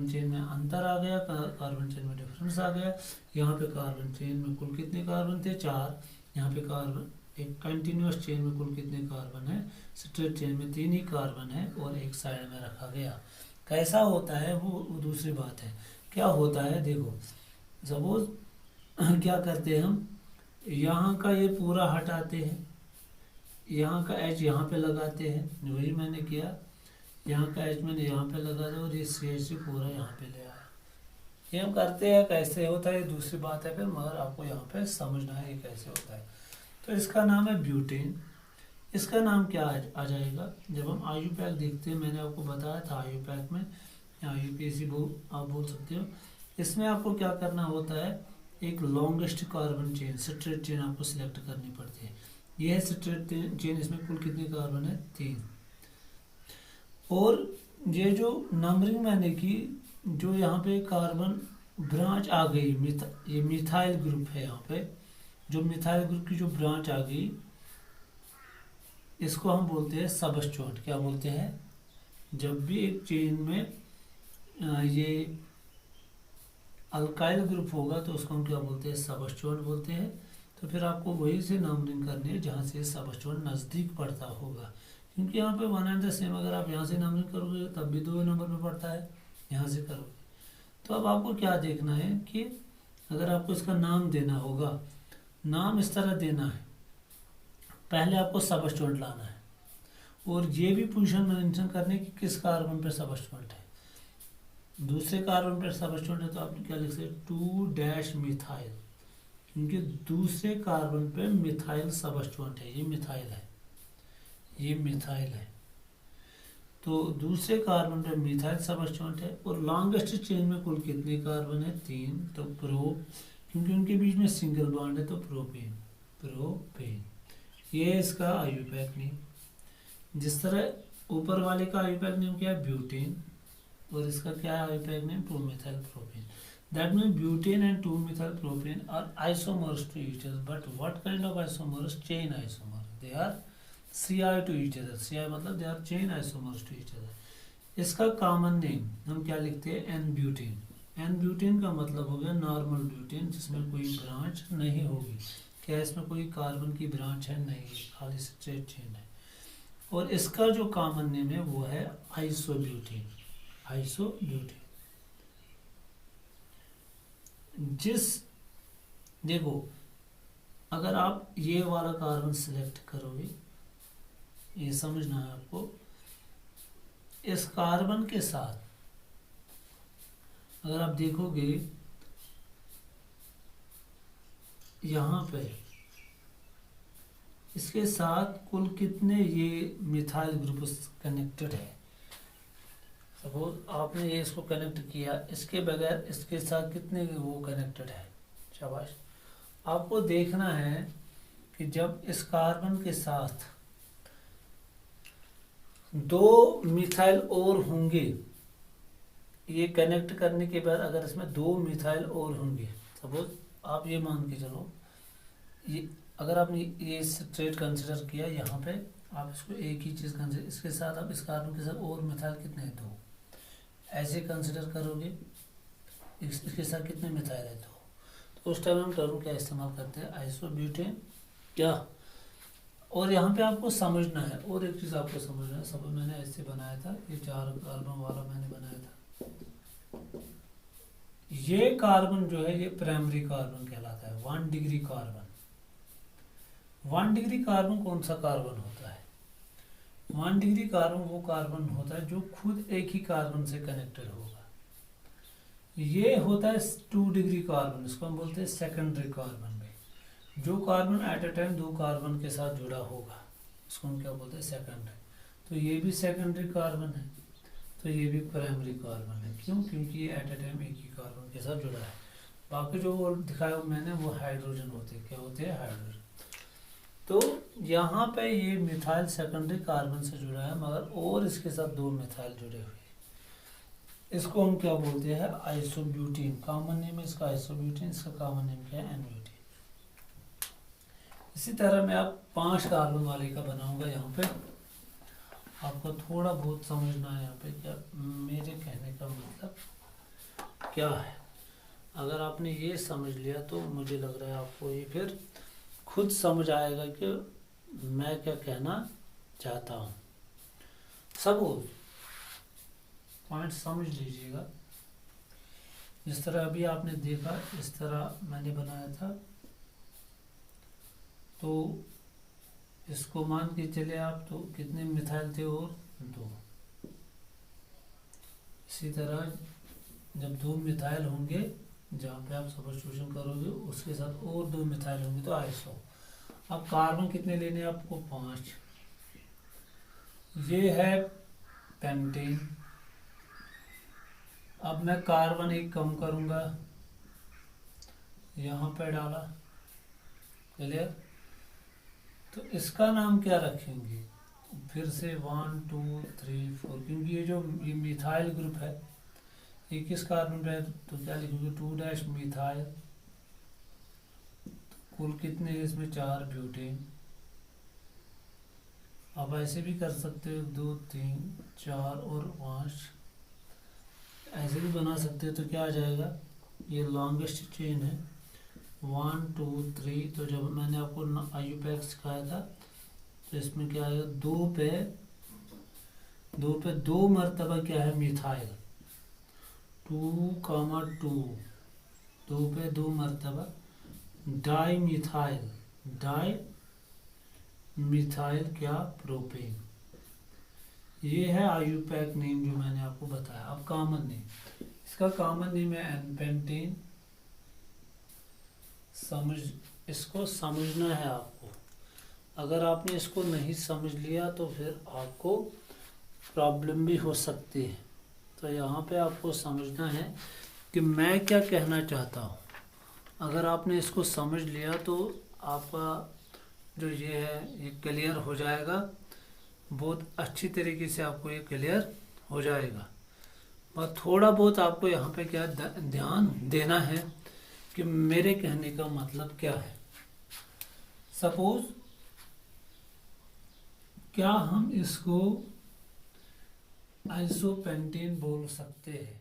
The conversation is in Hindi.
कार्बन चेन में अंतर आ गया, कार्बन चेन में डिफरेंस आ गया। यहाँ पे कार्बन चेन में कुल कितने कार्बन थे, 4। यहाँ पे कार्बन एक कंटिन्यूस चेन में कुल कितने कार्बन है, स्ट्रेट चेन में 3 ही कार्बन है और एक साइड में रखा गया। कैसा होता है वो दूसरी बात है। क्या होता है देखो, सपोज क्या करते हैं हम, यहाँ का ये पूरा हटाते हैं, यहाँ का एच यहाँ पे लगाते हैं, वही मैंने किया, यहाँ का एच मैंने यहाँ पे लगा दिया और ये सी पूरा यहाँ पे ले आया। ये हम करते हैं, कैसे होता है ये दूसरी बात है फिर, मगर आपको यहाँ पे समझना है ये कैसे होता है। तो इसका नाम है ब्यूटेन। इसका नाम क्या आ जाएगा, जब हम आईयूपैक देखते हैं, मैंने आपको बताया था आईयूपैक में, आईयूपीएसी आप बोल सकते हो। इसमें आपको क्या करना होता है, एक longest carbon chain, straight chain आपको सिलेक्ट करनी पड़ती है। यह है स्ट्रेट चेन, इसमें कुल कितने कार्बन है, 3। और ये जो नंबरिंग मैंने की, जो यहाँ पे कार्बन ब्रांच आ गई, ये मिथाइल ग्रुप है, यहाँ पे जो मिथाइल ग्रुप की जो ब्रांच आ गई, इसको हम बोलते हैं सबस्टिट्यूएंट। क्या बोलते हैं, जब भी एक चेन में ये अल्काइल ग्रुप होगा तो उसको हम क्या बोलते हैं, सबस्टिट्यूएंट बोलते हैं। तो फिर आपको वही से नंबरिंग करनी है जहाँ से सबस्टिट्यूएंट नज़दीक पड़ता होगा, क्योंकि यहाँ पे 1 एंड द सेम, अगर आप यहाँ से नंबरिंग करोगे तब भी 2 नंबर पे पड़ता है, यहाँ से करोगे। तो अब आपको क्या देखना है कि अगर आपको इसका नाम देना होगा, नाम इस तरह देना है, पहले आपको सबस्टिट्यूएंट लाना है और ये भी पोजीशन मेंशन करनी है कि किस कार्बन पे सबस्टिट्यूएंट है। दूसरे कार्बन पे सबस्टिट्यूएंट है तो आप क्या लिख सकते हैं, 2 मिथाइल, क्योंकि दूसरे कार्बन पे मिथाइल सबस्टिट्यूएंट है, ये मिथाइल है, ये मिथाइल है। तो दूसरे कार्बन पे मिथाइल सबस्टिट्यूएंट है। और लॉन्गेस्ट चेन में कुल कितने कार्बन है, 3। तो प्रोप, क्योंकि उनके बीच में सिंगल बॉन्ड है तो प्रोपेन, प्रोपेन। ये इसका आईयूपैक नेम। जिस तरह ऊपर वाले का आईयूपैक नेम क्या है, ब्यूटेन, और इसका क्या है IUPAC name, two methyl propane. That means butane and 2-methyl propane are isomers to each other. But what kind of isomers? Chain isomer. They are CI to each other. CI मतलब they are chain isomers to each other. इसका कॉमन नेम हम क्या लिखते हैं, एन ब्यूटेन। एन ब्यूटेन का मतलब हो गया नॉर्मल ब्यूटेन, जिसमें कोई ब्रांच नहीं होगी। क्या इसमें कोई कार्बन की ब्रांच है, नहीं, खाली स्ट्रेट चेन है। और इसका जो कॉमन नेम है वो है आइसोब्यूटेन, आइसोब्यूटेन। देखो, अगर आप ये वाला कार्बन सिलेक्ट करोगे, ये समझना है आपको, इस कार्बन के साथ अगर आप देखोगे यहाँ पे इसके साथ कुल कितने ये मिथाइल ग्रुप कनेक्टेड है। सपोज आपने ये इसको कनेक्ट किया, इसके बगैर इसके साथ कितने वो कनेक्टेड है, शाबाश। आपको देखना है कि जब इस कार्बन के साथ 2 मिथाइल और होंगे, ये कनेक्ट करने के बाद अगर इसमें 2 मिथाइल और होंगे, सपोज आप ये मान के चलो, ये अगर आपने ये स्ट्रेट कंसिडर किया, यहाँ पे आप इसको एक ही चीज़ कंसिडर, इसके साथ आप इस कार्बन के साथ और मिथाइल कितने हैं, 2, ऐसे कंसिडर करोगे, इसके साथ कितने मिथाइल है, 2। तो उस टाइम हम टर्म क्या इस्तेमाल करते हैं, आइसोब्यूटेन। क्या, और यहाँ पे आपको समझना है, और एक चीज़ आपको समझना है, सब मैंने ऐसे बनाया था, ये 4 कार्बन वाला मैंने बनाया था। ये कार्बन जो है ये प्राइमरी कार्बन कहलाता है, 1 डिग्री कार्बन। 1 डिग्री कार्बन कौन सा कार्बन होता है, 1 डिग्री कार्बन वो कार्बन होता है जो खुद एक ही कार्बन से कनेक्टेड होगा। ये होता है 2 डिग्री कार्बन, इसको हम बोलते हैं सेकेंडरी कार्बन में, जो carbon at a time 2 carbon के साथ जुड़ा होगा, इसको हम क्या बोलते हैं, सेकेंडरी। तो ये भी सेकेंडरी कार्बन है, तो ये भी प्राइमरी कार्बन है। क्यों, क्योंकि ये एट ए टाइम एक ही कार्बन के साथ जुड़ा है। बाकी जो वो दिखाया मैंने वो हाइड्रोजन होते हैं, क्या होते हैं, हाइड्रोजन। तो यहाँ पे ये मिथाइल सेकेंडरी कार्बन से जुड़ा है, मगर और इसके साथ 2 मिथाइल जुड़े हुए हैं, इसको हम क्या बोलते हैं, आइसोब्यूटेन। कॉमन नेम है इसका आइसोब्यूटेन, इसका कॉमन नेम क्या है, एन-ब्यूटेन। इसी तरह मैं आप 5 कार्बन वाले का बनाऊंगा। यहाँ पे आपको थोड़ा बहुत समझना है, यहाँ पे क्या मेरे कहने का मतलब, क्या है। अगर आपने ये समझ लिया तो मुझे लग रहा है आपको ये फिर खुद समझ आएगा कि मैं क्या कहना चाहता हूँ। सब पॉइंट समझ लीजिएगा। जिस तरह अभी आपने देखा इस तरह मैंने बनाया था, तो इसको मान के चले आप तो कितने मिथाइल थे और 2। इसी तरह जब 2 मिथाइल होंगे जहाँ पे आप सब्स्टिट्यूशन करोगे उसके साथ और 2 मिथाइल होंगे तो आइसो। अब कार्बन कितने लेने हैं आपको 5। ये है पेंटेन। अब मैं कार्बन एक कम करूँगा, यहाँ पे डाला, क्लियर। तो इसका नाम क्या रखेंगे, फिर से 1 2 3 4, क्योंकि ये मिथाइल ग्रुप है, ये किस कार्बन पे है तो क्या लिखोगे 2' मिथाइल। कुल कितने हैं इसमें 4 ब्यूटेन। आप ऐसे भी कर सकते हो 2 3 4 और 5, ऐसे भी बना सकते हो। तो क्या आ जाएगा, ये लॉन्गेस्ट चेन है 1 2 3। तो जब मैंने आपको IUPAC सिखाया था तो इसमें क्या आएगा, 2 पे 2 मरतबा क्या है मिथाइल, 2,2, 2 पे 2 मरतबा डाई मिथाइल क्या प्रोपेन। ये है IUPAC नेम जो मैंने आपको बताया। अब कॉमन नेम, इसका कॉमन नेम है एनपेंटेन। इसको समझना है आपको। अगर आपने इसको नहीं समझ लिया तो फिर आपको प्रॉब्लम भी हो सकती है। तो यहाँ पे आपको समझना है कि मैं क्या कहना चाहता हूँ। अगर आपने इसको समझ लिया तो आपका जो ये है ये क्लियर हो जाएगा, बहुत अच्छी तरीके से आपको ये क्लियर हो जाएगा। और थोड़ा बहुत आपको यहाँ पे क्या ध्यान देना है कि मेरे कहने का मतलब क्या है। सपोज क्या हम इसको आइसोपेंटेन बोल सकते हैं,